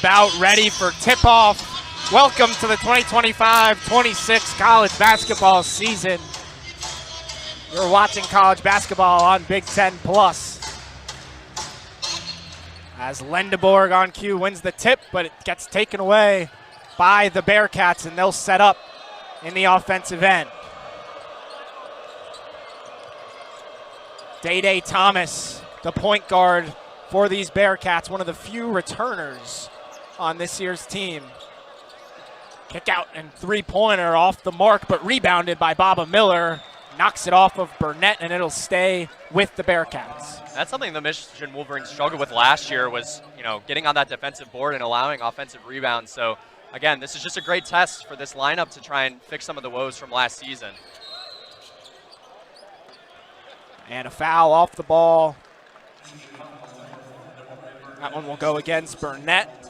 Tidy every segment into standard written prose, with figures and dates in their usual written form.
about ready for tip-off. Welcome to the 2025-26 college basketball season. You're watching college basketball on Big Ten Plus. As Lendeborg on cue wins the tip, but it gets taken away by the Bearcats, and they'll set up in the offensive end. Day Thomas, the point guard for these Bearcats, one of the few returners on this year's team. Kick out and three-pointer off the mark, but rebounded by Baba Miller. Knocks it off of Burnett, and it'll stay with the Bearcats. That's something the Michigan Wolverines struggled with last year was, getting on that defensive board and allowing offensive rebounds. So, again, this is just a great test for this lineup to try and fix some of the woes from last season. And a foul off the ball. That one will go against Burnett.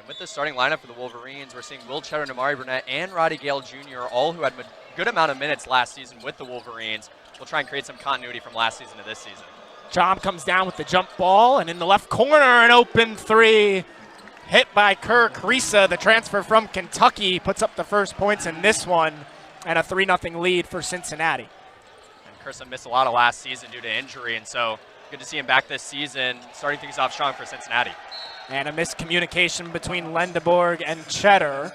With the starting lineup for the Wolverines, we're seeing Will Cheddar, Amari Burnett, and Roddy Gale Jr., all who had a good amount of minutes last season with the Wolverines. We'll try and create some continuity from last season to this season. Chom comes down with the jump ball, and in the left corner, an open three. Hit by Kirk Risa, the transfer from Kentucky, puts up the first points in this one, and a 3-0 lead for Cincinnati. And Kirsa missed a lot of last season due to injury, and so good to see him back this season, starting things off strong for Cincinnati. And a miscommunication between Lendeborg and Cheddar.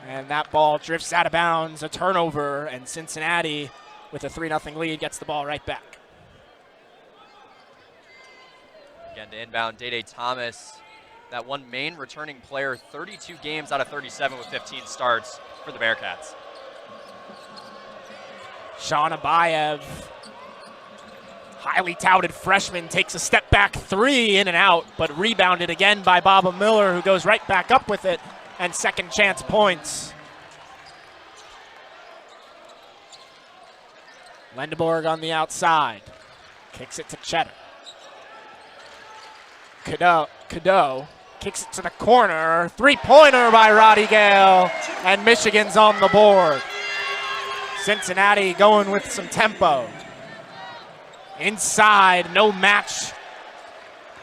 And that ball drifts out of bounds, a turnover, and Cincinnati, with a 3-0 lead, gets the ball right back. Again, to inbound, Day Thomas, that one main returning player, 32 games out of 37 with 15 starts for the Bearcats. Sean Abayev, highly touted freshman, takes a step back three, in and out, but rebounded again by Baba Miller, who goes right back up with it, and second chance points. Lendeborg on the outside, kicks it to Cheddar. Cadeau kicks it to the corner, three-pointer by Roddy Gale, and Michigan's on the board. Cincinnati going with some tempo. Inside, no match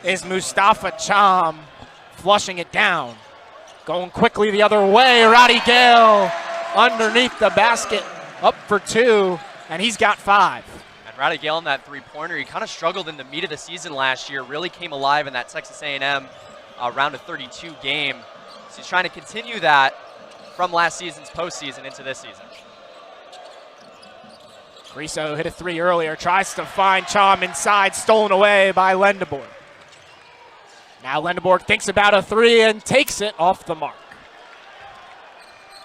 is Mustafa Cham, flushing it down. Going quickly the other way, Roddy Gale underneath the basket, up for two, and he's got 5. And Roddy Gale in that three-pointer, he kind of struggled in the meat of the season last year, really came alive in that Texas A&M round of 32 game. So he's trying to continue that from last season's postseason into this season. Griso hit a three earlier, tries to find Cham inside, stolen away by Lendeborg. Now Lendeborg thinks about a three and takes it off the mark.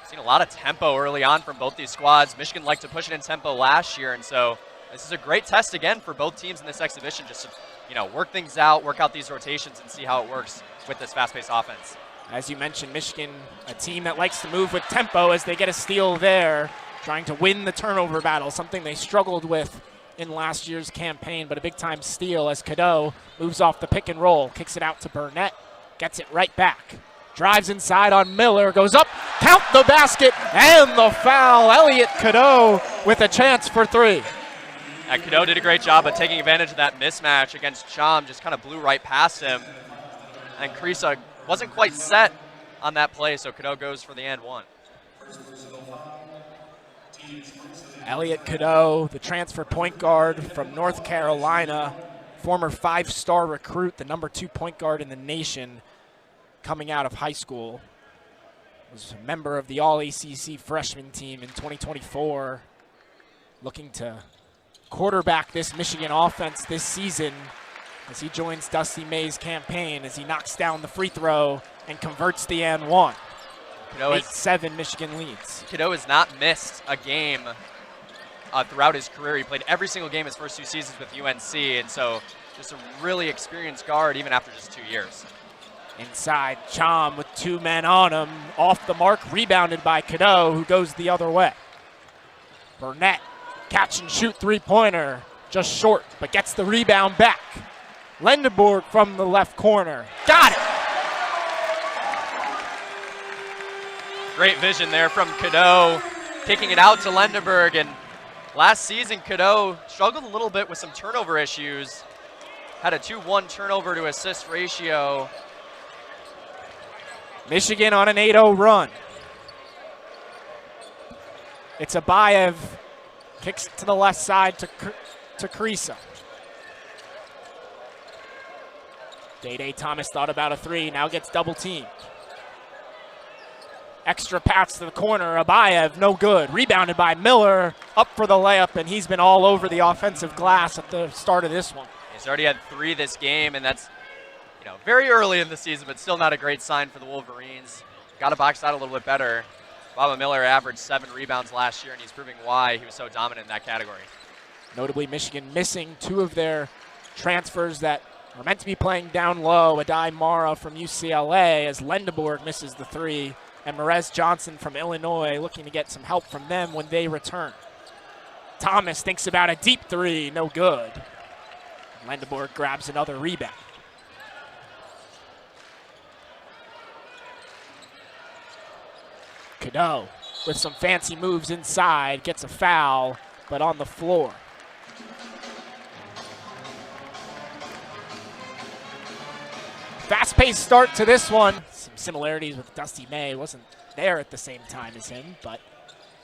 Seen a lot of tempo early on from both these squads. Michigan liked to push it in tempo last year, and so this is a great test again for both teams in this exhibition, just to work things out, work out these rotations, and see how it works with this fast-paced offense. As you mentioned, Michigan, a team that likes to move with tempo as they get a steal there, trying to win the turnover battle, something they struggled with in last year's campaign, but a big-time steal as Cadeau moves off the pick and roll, kicks it out to Burnett, gets it right back. Drives inside on Miller, goes up, count the basket, and the foul. Elliot Cadeau with a chance for three. And Cadeau did a great job of taking advantage of that mismatch against Cham, just kind of blew right past him. And Krisa wasn't quite set on that play, so Cadeau goes for the and one. Elliot Cadeau, the transfer point guard from North Carolina, former 5-star recruit, the number 2 point guard in the nation coming out of high school. Was a member of the All-ACC freshman team in 2024, looking to quarterback this Michigan offense this season as he joins Dusty May's campaign as he knocks down the free throw and converts the and one. 8-7 Michigan leads. Cadeau has not missed a game throughout his career. He played every single game his first 2 seasons with UNC, and so just a really experienced guard even after just 2 years. Inside, Cham with 2 men on him, off the mark, rebounded by Cadeau, who goes the other way. Burnett, catch and shoot three-pointer, just short, but gets the rebound back. Lendeborg from the left corner, got it! Great vision there from Cadeau, kicking it out to Lendeborg. And last season, Cadeau struggled a little bit with some turnover issues. had a 2-1 turnover to assist ratio. Michigan on an 8-0 run. It's Abayev. Kicks it to the left side to Krisa. Day Thomas thought about a three, now gets double teamed. Extra pass to the corner, Abayev, no good. Rebounded by Miller, up for the layup, and he's been all over the offensive glass at the start of this one. He's already had 3 this game, and that's very early in the season, but still not a great sign for the Wolverines. Got to box out a little bit better. Baba Miller averaged 7 rebounds last year, and he's proving why he was so dominant in that category. Notably, Michigan missing 2 of their transfers that are meant to be playing down low. Adai Mara from UCLA as Lendeborg misses the 3, and Merez Johnson from Illinois looking to get some help from them when they return. Thomas thinks about a deep 3, no good. Lendeborg grabs another rebound. Cadeau with some fancy moves inside, gets a foul, but on the floor. Fast-paced start to this one. Some similarities with Dusty May. Wasn't there at the same time as him, but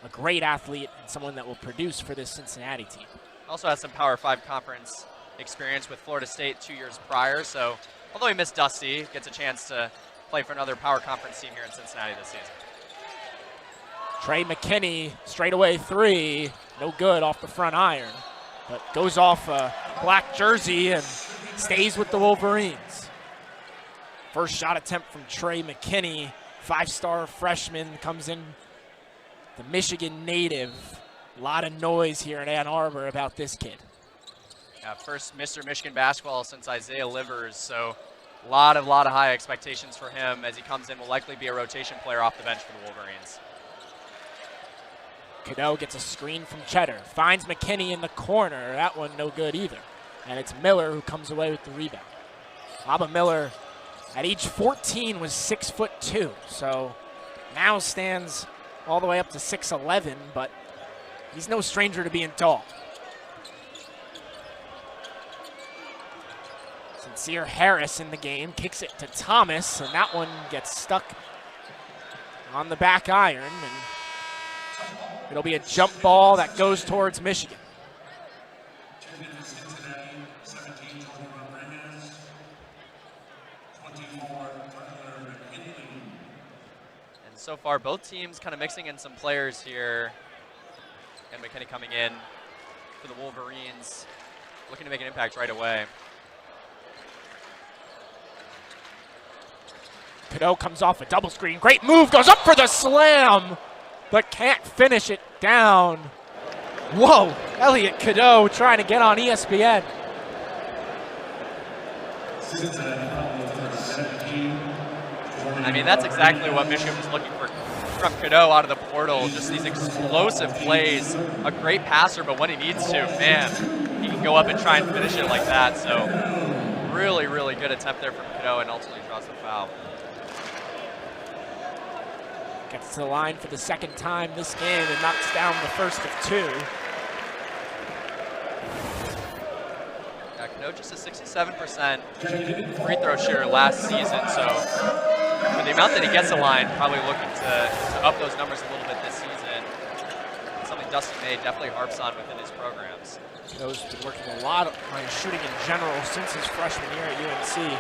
a great athlete and someone that will produce for this Cincinnati team. Also has some Power 5 conference experience with Florida State 2 years prior, so although he missed Dusty, gets a chance to play for another Power Conference team here in Cincinnati this season. Trey McKinney, straightaway 3, no good off the front iron, but goes off a black jersey and stays with the Wolverines. First shot attempt from Trey McKinney, 5-star freshman, comes in, the Michigan native. A lot of noise here in Ann Arbor about this kid. Yeah, first Mr. Michigan basketball since Isaiah Livers, so a lot of high expectations for him as he comes in. Will likely be a rotation player off the bench for the Wolverines. Cadeau gets a screen from Cheddar, finds McKinney in the corner. That one no good either. And it's Miller who comes away with the rebound. Baba Miller at age 14 was 6'2", so now stands all the way up to 6'11", but he's no stranger to being tall. Sincere Harris in the game, kicks it to Thomas, and that one gets stuck on the back iron, and it'll be a jump ball that goes towards Michigan. And so far, both teams kind of mixing in some players here. And McKinney coming in for the Wolverines, looking to make an impact right away. Cadeau comes off a double screen. Great move, goes up for the slam, but can't finish it down. Whoa, Elliot Cadeau trying to get on ESPN. I mean, that's exactly what Michigan was looking for from Cadeau out of the portal. Just these explosive plays. A great passer, but when he needs to, man, he can go up and try and finish it like that. So really, really good attempt there from Cadeau, and ultimately draws the foul. Gets to the line for the second time this game and knocks down the first of 2. Yeah, Cadeau just a 67% free throw shooter last season, so for the amount that he gets a line, probably looking to up those numbers a little bit this season. Something Dusty May definitely harps on within his programs. Cadeau's been working a lot on his shooting in general since his freshman year at UNC.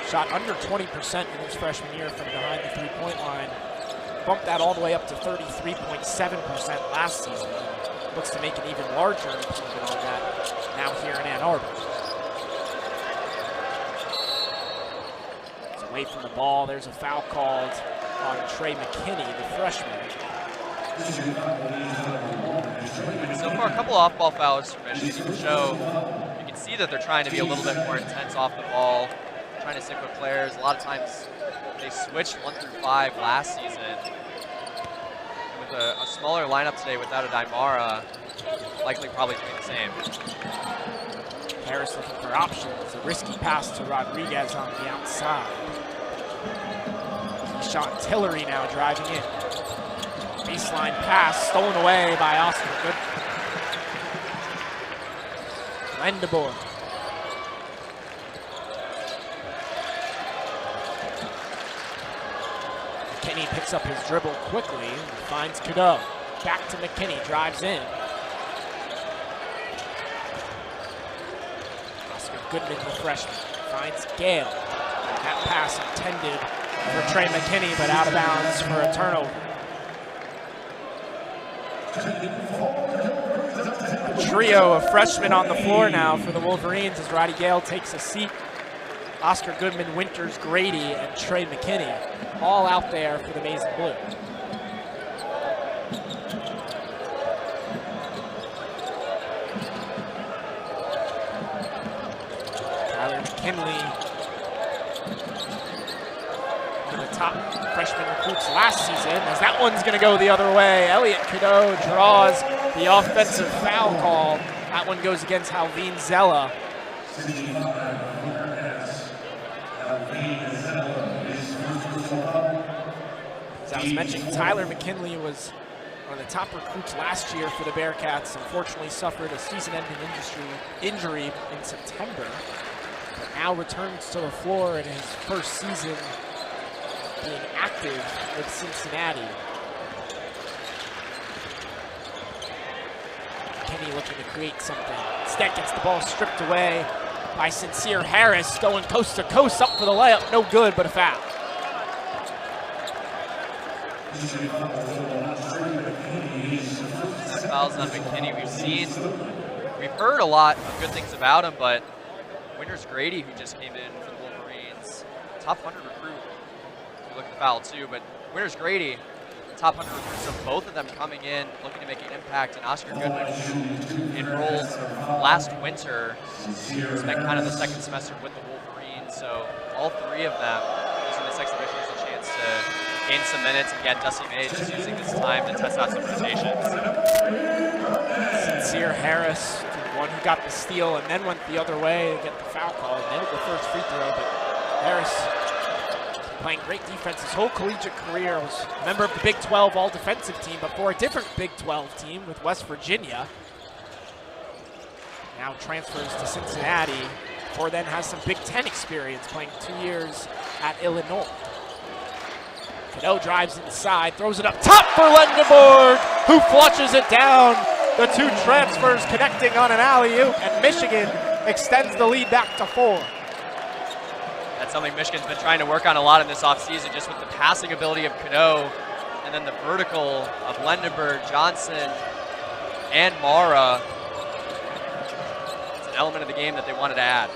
Shot under 20% in his freshman year from behind the three-point line. Bumped that all the way up to 33.7% last season. Looks to make an even larger improvement on that now here in Ann Arbor. It's away from the ball. There's a foul called on Trey McKinney, the freshman. So far, a couple off-ball fouls for Michigan. You can see that they're trying to be a little bit more intense off the ball, trying to stick with players. A lot of times they switched 1 through 5 last season. And with a smaller lineup today without a Daimara, likely probably doing the same. Harris looking for options. A risky pass to Rodriguez on the outside. Sean Tillery now driving in. Baseline pass stolen away by Oscar Good. Lendeborg. McKinney picks up his dribble quickly, finds Cadeau. Back to McKinney, drives in. Oscar Goodman, the freshman, finds Gale. That pass intended for Trey McKinney, but out of bounds for a turnover. A trio of freshmen on the floor now for the Wolverines as Roddy Gale takes a seat. Oscar Goodman, Winters, Grady, and Trey McKinney all out there for the Maize and Blue. Tyler McKinley, one of the top freshman recruits last season, as that one's going to go the other way. Elliot Cadeau draws the offensive foul call. That one goes against Halveen Zella. As I was mentioning, Tyler McKinley was one of the top recruits last year for the Bearcats. Unfortunately suffered a season-ending injury in September, but now returns to the floor in his first season being active with Cincinnati. McKinney looking to create something. Instead gets the ball stripped away by Sincere Harris, going coast to coast, up for the layup. No good, but a foul. Fouls on McKinney. We've heard a lot of good things about him, but Winters Grady, who just came in for the Wolverines, top 100 recruit. We look at the foul too, but Winters Grady, top 100 recruits, so both of them coming in, looking to make an impact. And Oscar Goodman enrolled last winter, spent kind of the second semester with the Wolverines. So all three of them using this exhibition as a chance to gain some minutes. And again, Dusty May just using this time to test out some rotations. Sincere Harris, the one who got the steal and then went the other way to get the foul call. Nailed the first free throw, but Harris playing great defense his whole collegiate career. Was a member of the Big 12 all-defensive team, but for a different Big 12 team with West Virginia. Now transfers to Cincinnati, before then has some Big 10 experience, playing 2 years at Illinois. Cadeau drives inside, throws it up top for Lendeborg, who flushes it down. The two transfers connecting on an alley-oop, and Michigan extends the lead back to 4. That's something Michigan's been trying to work on a lot in this offseason, just with the passing ability of Cadeau and then the vertical of Lendeborg, Johnson, and Mara. It's an element of the game that they wanted to add.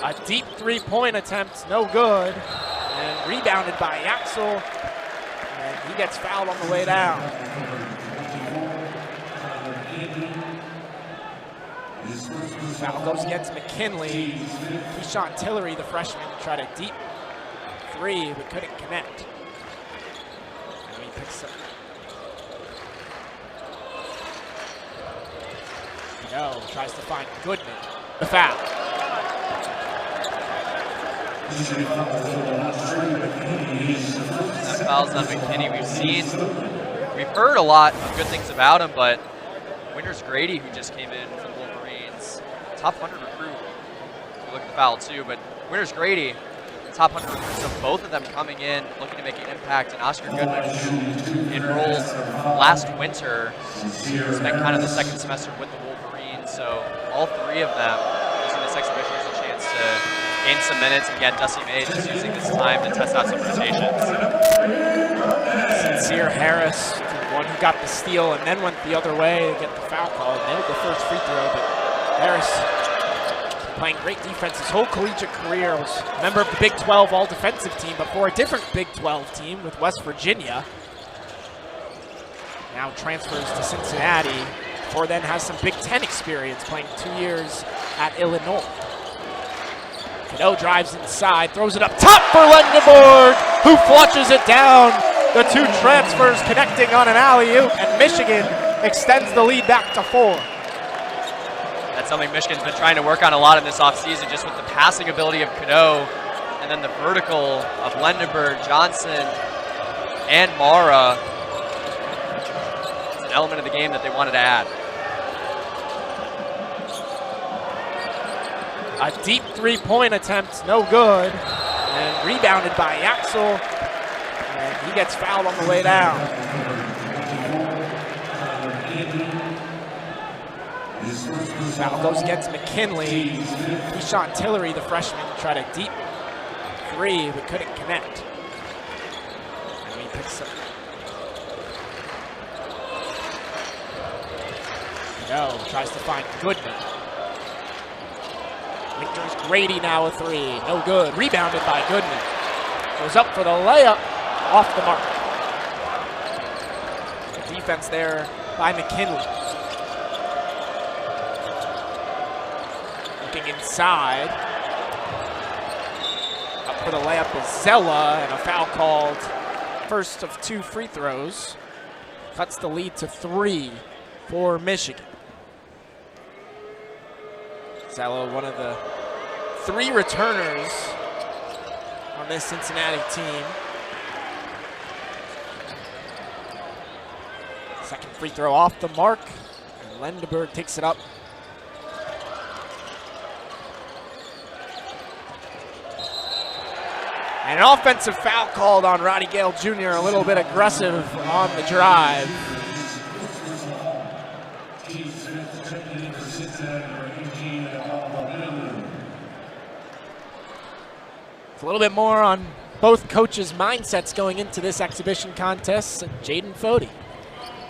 A deep three-point attempt, no good, and rebounded by Yaxel, and he gets fouled on the way down. Foul goes against McKinley. Keyshawn Tillery, the freshman, tried a deep three, but couldn't connect. And he picks up. No, tries to find Goodman. The foul. Fouls on McKinney. We've heard a lot of good things about him, but Winters Grady, who just came in for the Wolverines, top 100 recruit. We look at the foul too, but Winters Grady, top 100 recruit, so both of them coming in, looking to make an impact. And Oscar Goodman enrolled last winter, spent kind of the second semester with the Wolverines. So all three of them using this exhibition as a chance to gain some minutes. And again, Dusty May just using this time to test out some rotations. Sincere Harris, the one who got the steal and then went the other way to get the foul call. Nailed the first free throw, but Harris playing great defense his whole collegiate career. Was a member of the Big 12 all-defensive team, but for a different Big 12 team with West Virginia. Now transfers to Cincinnati, before then has some Big 10 experience, playing 2 years at Illinois. Cadeau drives inside, throws it up top for Lendeborg, who flushes it down. The two transfers connecting on an alley-oop, and Michigan extends the lead back to 4. That's something Michigan's been trying to work on a lot in this offseason, just with the passing ability of Cadeau and then the vertical of Lendeborg, Johnson, and Mara. It's an element of the game that they wanted to add. A deep three-point attempt, no good. And rebounded by Yaxel. And he gets fouled on the way down. Foul goes against McKinley. He shot Tillery, the freshman, tried a deep three, but couldn't connect. And he picks up. No, tries to find Goodman. Victor's Grady now a three. No good. Rebounded by Goodman. Goes up for the layup. Off the mark. Good defense there by McKinley. Looking inside. Up for the layup is Zella, and a foul called. First of 2 free throws. Cuts the lead to 3 for Michigan. Zella, one of the 3 returners on this Cincinnati team. Second free throw off the mark, and Lendeborg takes it up. And an offensive foul called on Roddy Gale Jr., a little bit aggressive on the drive. It's a little bit more on both coaches' mindsets going into this exhibition contest. Jaden Fody.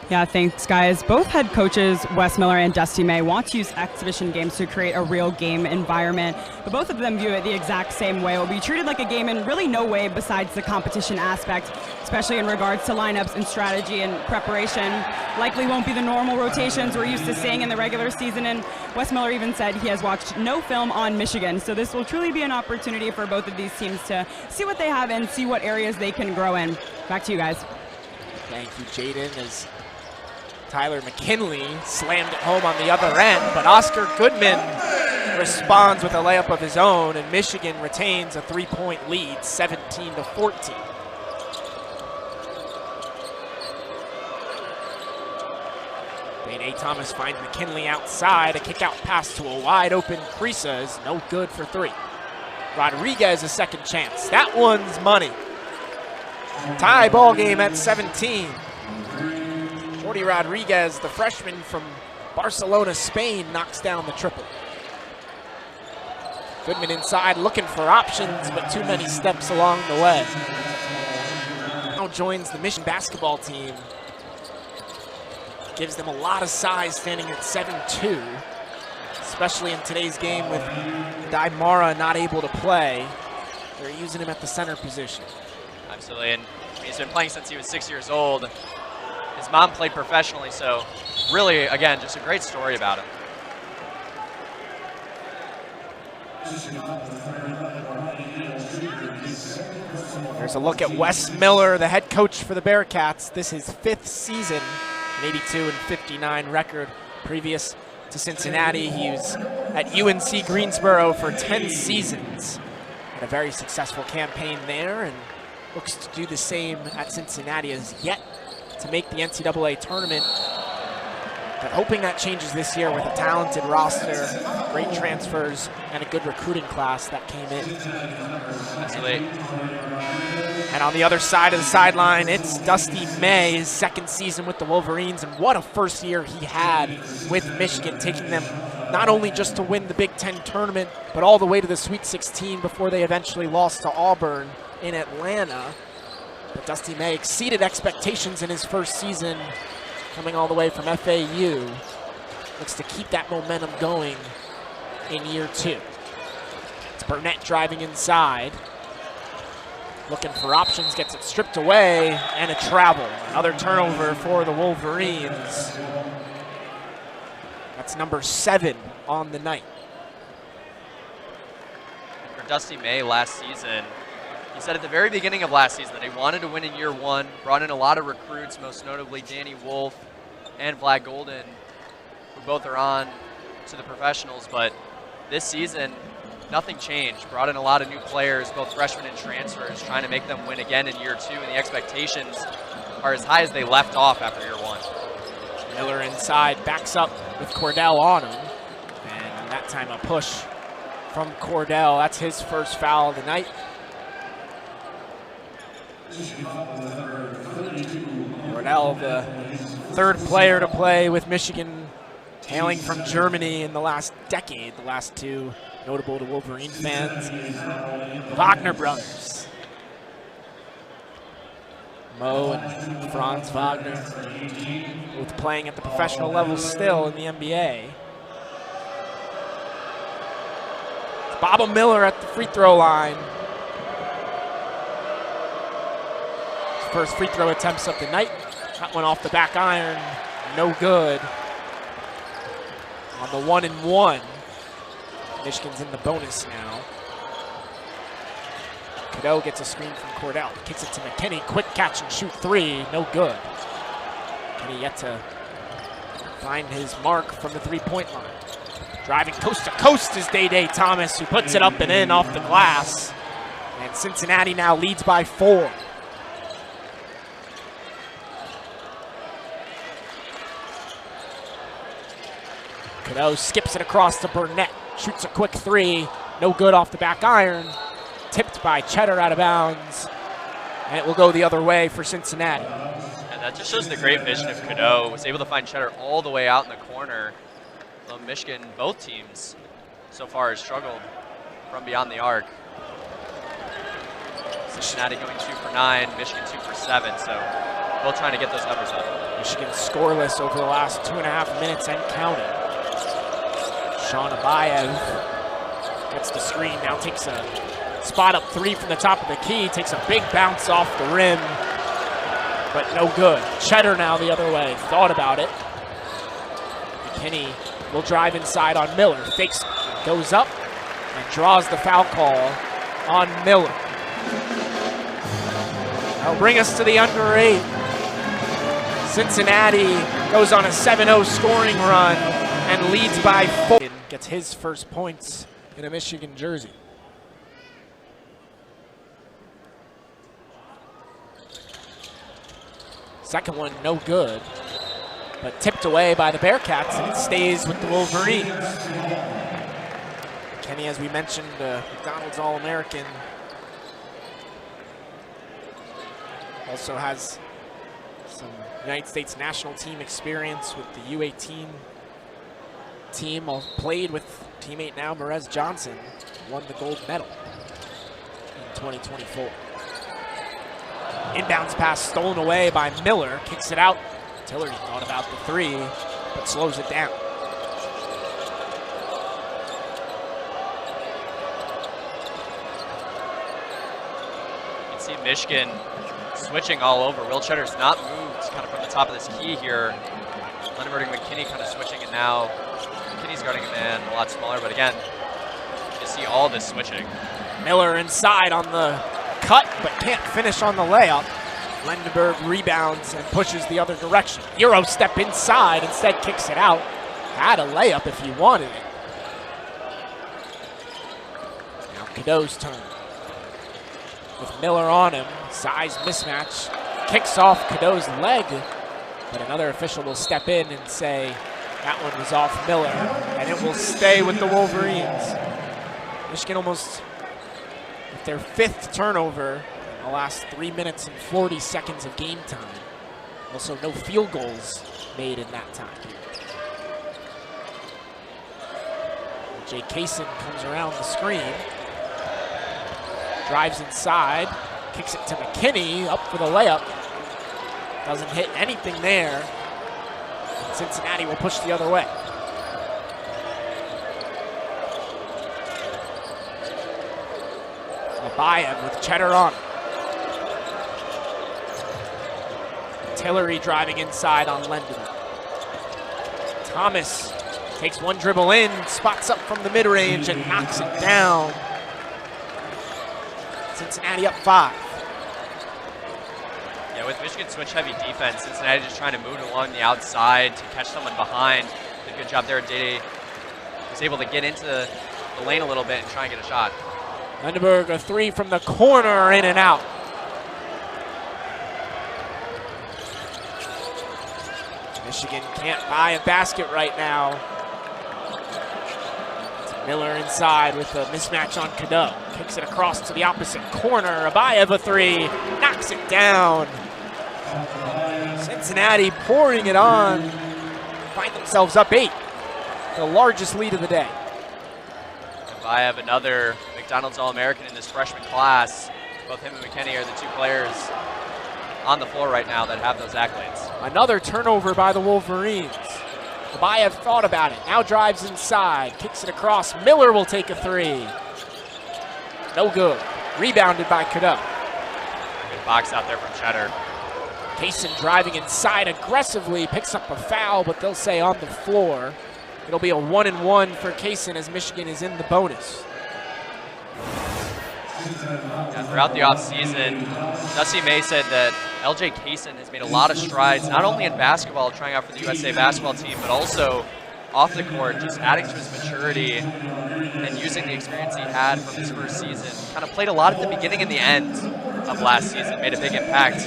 Yeah, thanks, guys. Both head coaches, Wes Miller and Dusty May, want to use exhibition games to create a real game environment, but both of them view it the exact same way. It will be treated like a game in really no way besides the competition aspect, especially in regards to lineups and strategy and preparation. Likely won't be the normal rotations we're used to seeing in the regular season, and Wes Miller even said he has watched no film on Michigan, so this will truly be an opportunity for both of these teams to see what they have and see what areas they can grow in. Back to you guys. Thank you, Jaden. As Tyler McKinley slammed it home on the other end, but Oscar Goodman responds with a layup of his own, and Michigan retains a 3-point lead, 17-14. Dane A. Thomas finds McKinley outside. A kick-out pass to a wide-open Krisa is no good for 3. Rodriguez a second chance. That one's money. Tie ball game at 17. Jordi Rodriguez, the freshman from Barcelona, Spain, knocks down the triple. Goodman inside looking for options, but too many steps along the way. Now joins the Michigan basketball team. Gives them a lot of size, standing at 7'2", especially in today's game with Daimara not able to play. They're using him at the center position. Absolutely, and he's been playing since he was 6 years old. His mom played professionally, so really, again, just a great story about him. There's a look at Wes Miller, the head coach for the Bearcats. This is 5th season, an 82-59 record. Previous to Cincinnati, he was at UNC Greensboro for 10 seasons. Had a very successful campaign there and looks to do the same at Cincinnati as yet to make the NCAA tournament. But hoping that changes this year with a talented roster, great transfers, and a good recruiting class that came in. Absolutely. And on the other side of the sideline, it's Dusty May, his 2nd season with the Wolverines, and what a first year he had with Michigan, taking them not only just to win the Big Ten tournament, but all the way to the Sweet 16 before they eventually lost to Auburn in Atlanta. But Dusty May exceeded expectations in his first season, coming all the way from FAU. Looks to keep that momentum going in year 2. It's Burnett driving inside. Looking for options, gets it stripped away, and a travel. Another turnover for the Wolverines. That's number 7 on the night. For Dusty May last season, he said at the very beginning of last season that he wanted to win in year 1, brought in a lot of recruits, most notably Danny Wolf and Vlad Golden, who both are on to the professionals, but this season, nothing changed. Brought in a lot of new players, both freshmen and transfers, trying to make them win again in year 2, and the expectations are as high as they left off after year 1. Miller inside, backs up with Cordell on him, and that time a push from Cordell. That's his first foul of the night. Cordell, the third player to play with Michigan, hailing from Germany in the last decade. The last two notable to Wolverine fans. Wagner brothers. Mo and Franz Wagner, both playing at the professional level still in the NBA. It's Baba Miller at the free throw line. His first free throw attempts of the night. That one off the back iron, no good. On the 1-and-1, Michigan's in the bonus now. Cadeau gets a screen from Cordell, kicks it to McKinney, quick catch and shoot three, no good. McKinney yet to find his mark from the three-point line. Driving coast to coast is Day Thomas, who puts it up and in off the glass. And Cincinnati now leads by 4. Cadeau skips it across to Burnett, shoots a quick three, no good off the back iron. Tipped by Cheddar out of bounds, and it will go the other way for Cincinnati. And that just shows the great vision of Cadeau. Was able to find Cheddar all the way out in the corner. Well, Michigan, both teams so far has struggled from beyond the arc. Cincinnati going 2 for 9, Michigan 2 for 7, so both trying to get those numbers up. Michigan scoreless over the last 2.5 minutes and counting. Sean Abayev gets the screen, now takes a spot up three from the top of the key, takes a big bounce off the rim, but no good. Cheddar now the other way, thought about it. McKinney will drive inside on Miller, fakes, goes up, and draws the foul call on Miller. That'll bring us to the under 8. Cincinnati goes on a 7-0 scoring run and leads by 4. Gets his first points in a Michigan jersey. Second one, no good, but tipped away by the Bearcats, and it stays with the Wolverines. Kenny, as we mentioned, McDonald's All-American. Also has some United States national team experience with the U18 team. Played with teammate now, Merez Johnson, won the gold medal in 2024. Inbounds pass stolen away by Miller, kicks it out. Tillery thought about the three, but slows it down. You can see Michigan switching all over. Will Cheddar's not moved kind of from the top of this key here. Lendeberg and McKinney kind of switching, and now McKinney's guarding a man a lot smaller, but again, you see all this switching. Miller inside on the cut, but can't finish on the layup. Lendeberg rebounds and pushes the other direction. Euro step inside, instead kicks it out. Had a layup if he wanted it. Now Cadeau's turn. With Miller on him, size mismatch. Kicks off Cadeau's leg, but another official will step in and say that one was off Miller, and it will stay with the Wolverines. Michigan almost with their 5th turnover in the last 3 minutes and 40 seconds of game time. Also no field goals made in that time. Jay Kaysen comes around the screen, drives inside, kicks it to McKinney, up for the layup. Doesn't hit anything there. Cincinnati will push the other way. Abayev with Cheddar on. Tillery driving inside on Lendeberg. Thomas takes one dribble in, spots up from the mid-range and knocks it down. Cincinnati up 5. Yeah, with Michigan switch-heavy defense, Cincinnati just trying to move along the outside to catch someone behind. Did a good job there. Dede was able to get into the lane a little bit and try and get a shot. Lendeberg, a three from the corner, in and out. Michigan can't buy a basket right now. It's Miller inside with a mismatch on Cadeau. Kicks it across to the opposite corner. Abayev a three, knocks it down. Cincinnati pouring it on. Find themselves up 8. The largest lead of the day. Abayev, another McDonald's All-American in this freshman class. Both him and McKinney are the 2 players on the floor right now that have those accolades. Another turnover by the Wolverines. Abayev thought about it, now drives inside, kicks it across. Miller will take a three. No good. Rebounded by Cadeau. Good box out there from Cheddar. Kaysen driving inside aggressively, picks up a foul, but they'll say on the floor. It'll be a 1-and-1 for Kaysen as Michigan is in the bonus. Yeah, throughout the offseason, Dusty May said that LJ Kaysen has made a lot of strides, not only in basketball, trying out for the USA basketball team, but also off the court, just adding to his maturity and using the experience he had from his first season. Kind of played a lot at the beginning and the end of last season, made a big impact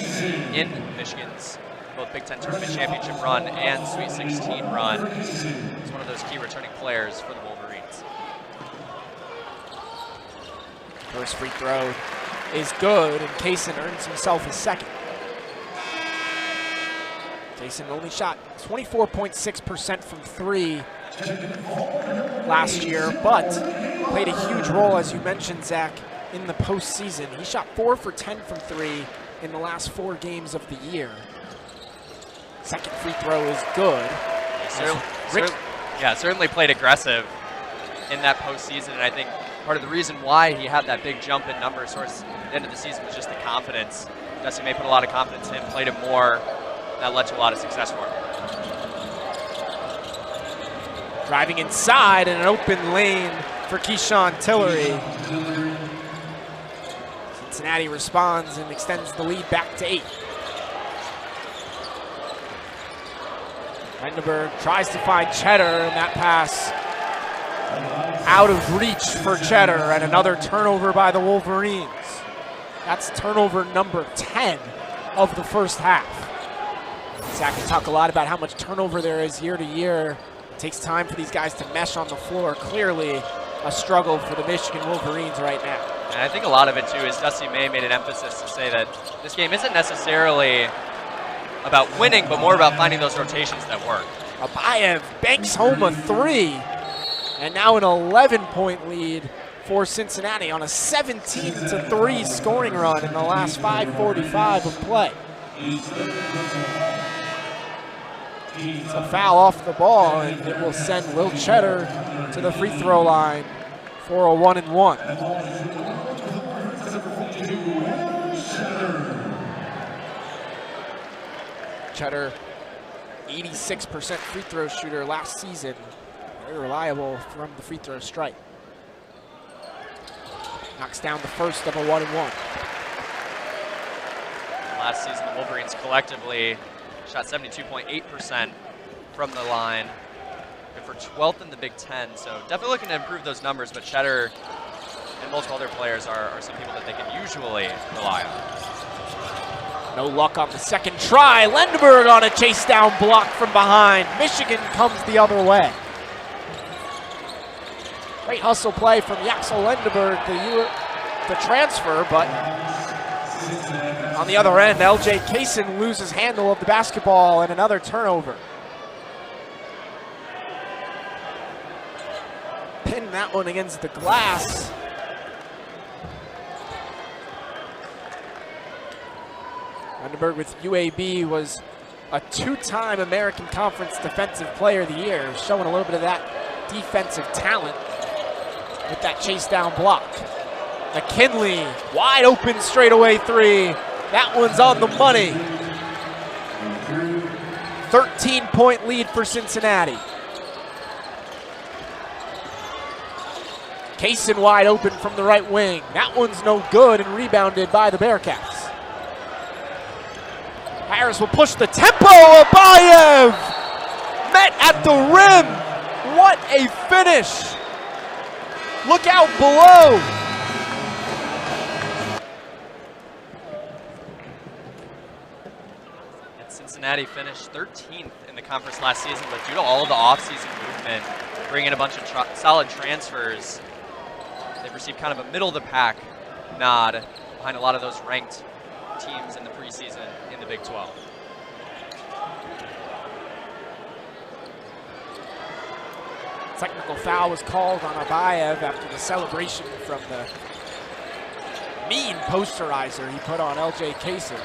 in Michigan's both Big Ten Tournament Championship run and Sweet 16 run. He's one of those key returning players for the Wolverines. First free throw is good, and Kaysen earns himself a second. Kaysen only shot 24.6% from 3 last year, but played a huge role, as you mentioned, Zach, in the postseason. He shot 4 for 10 from 3 in the last 4 games of the year. Second free throw is good. Certainly played aggressive in that postseason, and I think part of the reason why he had that big jump in numbers towards the end of the season was just the confidence. Dusty May put a lot of confidence in him, played him more. That led to a lot of success for him. Driving inside in an open lane for Keyshawn Tillery. Cincinnati responds and extends the lead back to 8. Vandenberg tries to find Cheddar, and that pass out of reach for Cheddar, and another turnover by the Wolverines. That's turnover number 10 of the first half. Zach can talk a lot about how much turnover there is year to year. It takes time for these guys to mesh on the floor. Clearly a struggle for the Michigan Wolverines right now. And I think a lot of it, too, is Dusty May made an emphasis to say that this game isn't necessarily about winning, but more about finding those rotations that work. Abayev banks home a three, and now an 11-point lead for Cincinnati on a 17-3 scoring run in the last 5:45 of play. It's a foul off the ball, and it will send Will Cheddar to the free throw line for a 1-and-1. Cheddar, 86% free throw shooter last season. Very reliable from the free throw stripe. Knocks down the first of a 1-and-1. Last season, the Wolverines collectively shot 72.8% from the line. Good for 12th in the Big Ten, so definitely looking to improve those numbers, but Cheddar and multiple other players are some people that they can usually rely on. No luck on the second try. Lendeberg on a chase down block from behind. Michigan comes the other way. Great hustle play from Yaxel Lendeberg, the transfer, but on the other end, LJ Kaysen loses handle of the basketball and another turnover. Pinned that one against the glass. Vandenberg with UAB was a 2-time American Conference Defensive Player of the Year, showing a little bit of that defensive talent with that chase down block. McKinley, wide open straightaway three. That one's on the money. 13-point lead for Cincinnati. Kaysen wide open from the right wing. That one's no good and rebounded by the Bearcats. Harris will push the tempo. Abayev met at the rim. What a finish. Look out below. And Cincinnati finished 13th in the conference last season, but due to all of the offseason movement, bring in a bunch of solid transfers. They've received kind of a middle-of-the-pack nod behind a lot of those ranked teams in the preseason in the Big 12. Technical foul was called on Abayev after the celebration from the mean posterizer he put on LJ Kaser.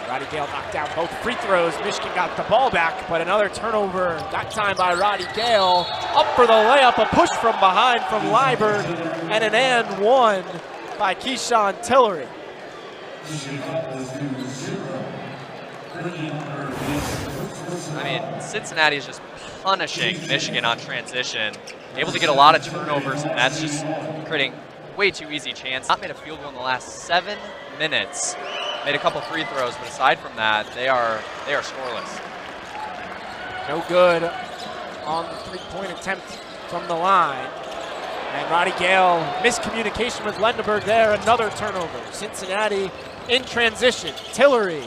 Roddy Gale knocked down both free throws. Michigan got the ball back, but another turnover, that time by Roddy Gale. Up for the layup, a push from behind from Liburd, and an and one by Keyshawn Tillery. I mean, Cincinnati is just punishing Michigan on transition. Able to get a lot of turnovers, and that's just creating way too easy chance. Not made a field goal in the last 7 minutes. Made a couple free throws, but aside from that, they are scoreless. No good on the three-point attempt from the line. And Roddy Gale, miscommunication with Lendeberg there, another turnover. Cincinnati in transition. Tillery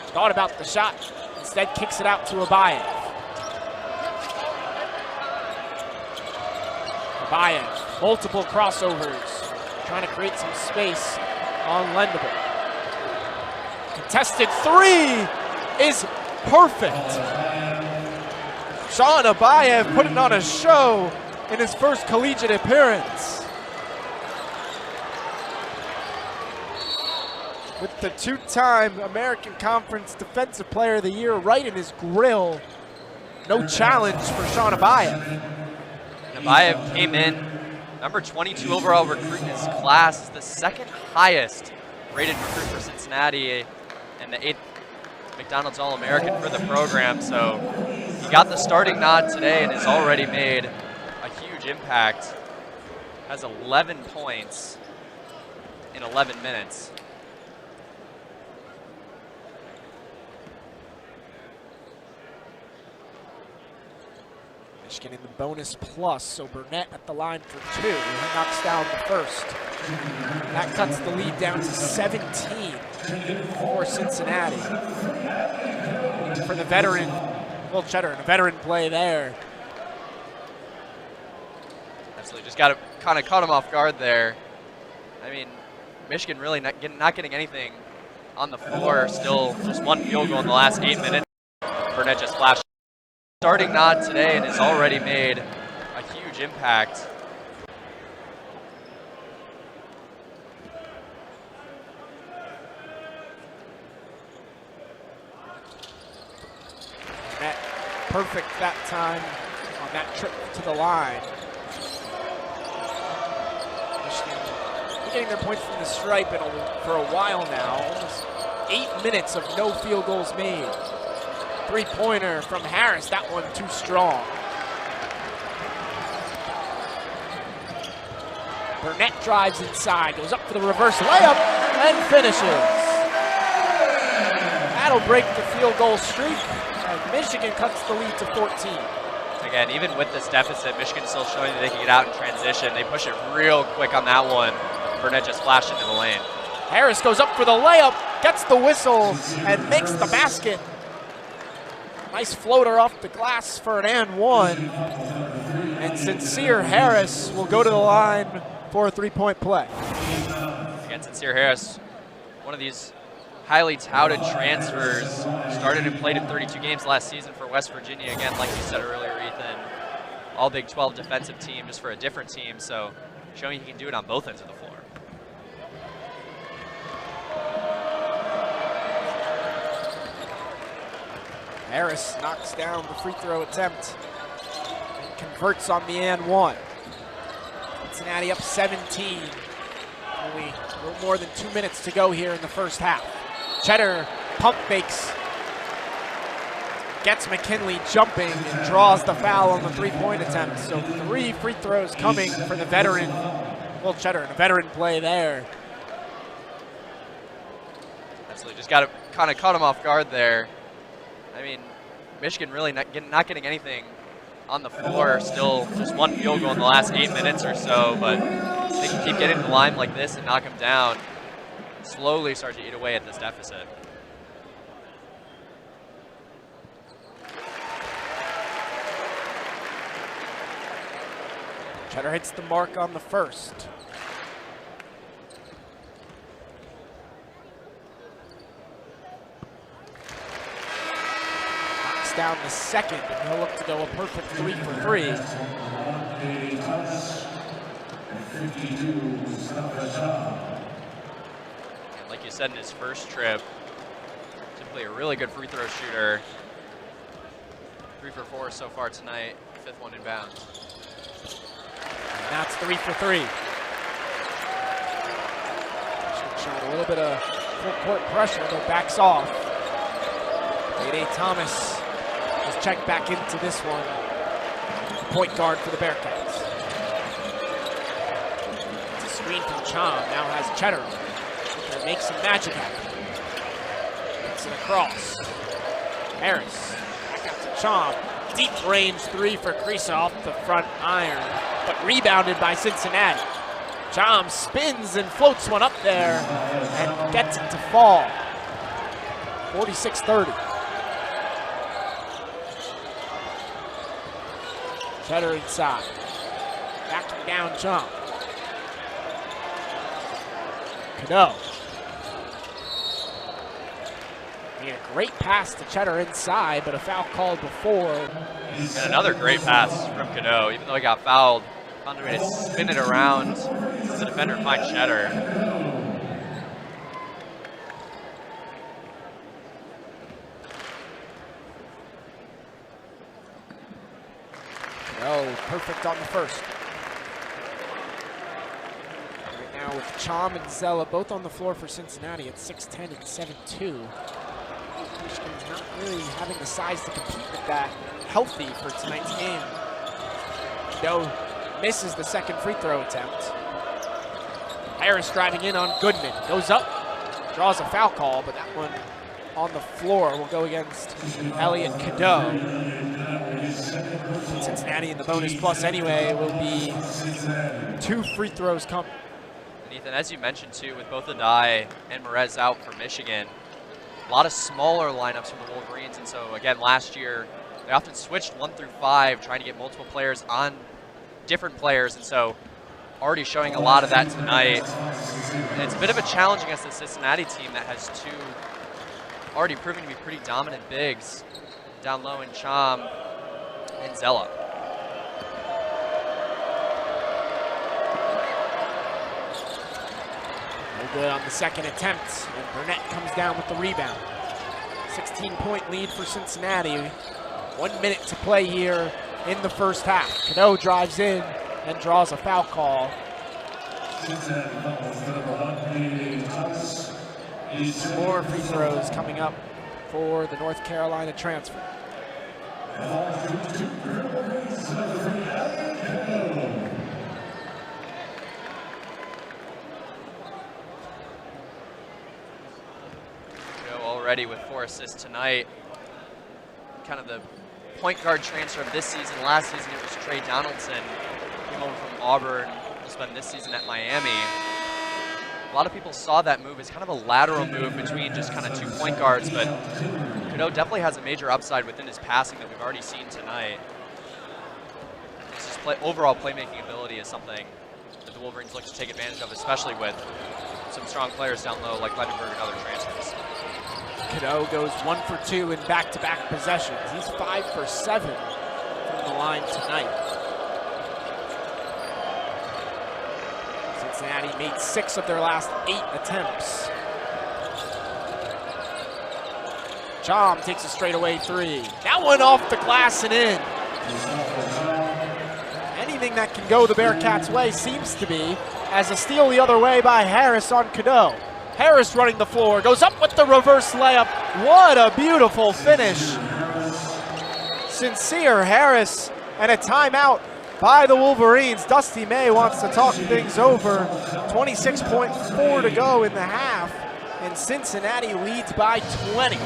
thought about the shot, instead kicks it out to Abayev. Abayev, multiple crossovers, trying to create some space on Lendeberg. Contested three is perfect. Sean Abayev putting on a show in his first collegiate appearance. With the two-time American Conference Defensive Player of the Year right in his grill. No challenge for Sean Abayev. And Abayev came in number 22 overall recruit in his class, the second highest rated recruit for Cincinnati, and the 8th McDonald's All-American for the program. So he got the starting nod today and has already made a huge impact. Has 11 points in 11 minutes. Michigan in the bonus plus, so Burnett at the line for two. He knocks down the first. That cuts the lead down to 17 for Cincinnati. For the veteran, Will Cheddar, and a veteran play there. Absolutely, just got to kind of caught him off guard there. I mean, Michigan really not getting anything on the floor. Still just one field goal in the last 8 minutes. Burnett just flashed. Starting nod today and has already made a huge impact. Burnett perfect that time on that trip to the line. Michigan getting their points from the stripe for a while now. Almost 8 minutes of no field goals made. Three-pointer from Harris, that one too strong. Burnett drives inside, goes up for the reverse layup, and finishes. That'll break the field goal streak, and Michigan cuts the lead to 14. Again, even with this deficit, Michigan's still showing that they can get out in transition. They push it real quick on that one. Burnett just flashed into the lane. Harris goes up for the layup, gets the whistle, and makes the basket. Nice floater off the glass for an and one. And Sincere Harris will go to the line for a three-point play. Again, Sincere Harris, one of these highly touted transfers, started and played in 32 games last season for West Virginia. Again, like you said earlier, Ethan, all Big 12 defensive team just for a different team. So showing he can do it on both ends of the floor. Harris knocks down the free throw attempt and converts on the and one. Cincinnati up 17. Only a little more than 2 minutes to go here in the first half. Cheddar pump fakes. Gets McKinley jumping and draws the foul on the three-point attempt. So 3 free throws coming for the veteran, Will Cheddar, and a veteran play there. Absolutely, just got to kind of caught him off guard there. I mean, Michigan really not getting anything on the floor. Still just one field goal in the last 8 minutes or so, but they can keep getting to the line like this and knock them down. Slowly start to eat away at this deficit. Cheddar hits the mark on the first. Knocks down the second, and he'll look to go a perfect 3 for 3. And like you said in his first trip, typically a really good free throw shooter. 3 for 4 so far tonight, 5th one inbound. And that's 3 for 3. Showing a little bit of full court pressure, but backs off. A. Thomas is checked back into this one. Point guard for the Bearcats. It's a screen from Chom, now has Cheddar. Gonna make some magic happen. Gets it across. Harris, back out to Chom. Deep range 3 for Creasa off the front iron, but rebounded by Cincinnati. Chom spins and floats one up there and gets it to fall. 46-30. Cheddar inside. Backing down Chom. Cano. Made a great pass to Cheddar inside, but a foul called before. And another great pass from Cano. Even though he got fouled, found a way to spin it around the defender to find Cheddar. Cano perfect on the first. Right now with Chom and Zella both on the floor for Cincinnati at 6'10 and 7'2. Michigan's not really having the size to compete with that healthy for tonight's game. Cano misses the second free throw attempt. Harris driving in on Goodman. Goes up, draws a foul call, but that one on the floor will go against Elliot Cadeau. Cincinnati in the bonus plus anyway will be 2 free throws coming. And Ethan, as you mentioned too, with both Adai and Merez out for Michigan, a lot of smaller lineups from the Wolverines, and so again, last year, they often switched 1 through 5, trying to get multiple players on different players, and so already showing a lot of that tonight. And it's a bit of a challenge against the Cincinnati team that has 2 already proving to be pretty dominant bigs down low in Chom and Zella. No good on the second attempt, and Burnett comes down with the rebound. 16-point lead for Cincinnati. 1 minute to play here in the first half. Cano drives in and draws a foul call. More free throws coming up for the North Carolina transfer. Joe already with 4 assists tonight. Kind of the point guard transfer of this season. Last season it was Trey Donaldson. Came over from Auburn. He'll spend this season at Miami. A lot of people saw that move as kind of a lateral move between just kind of 2 point guards, but Cano definitely has a major upside within his passing that we've already seen tonight. His just overall playmaking ability is something that the Wolverines look to take advantage of, especially with some strong players down low like Lendenberg and other transfers. Cano goes 1 for 2 in back-to-back possessions. He's 5 for 7 from the line tonight. Cincinnati made 6 of their last 8 attempts. Chom takes a straightaway 3. That one off the glass and in. Anything that can go the Bearcats' way seems to be, as a steal the other way by Harris on Cano. Harris running the floor, goes up with the reverse layup. What a beautiful finish. Sincere Harris, and a timeout by the Wolverines. Dusty May wants to talk things over. 26.4 to go in the half, and Cincinnati leads by 20.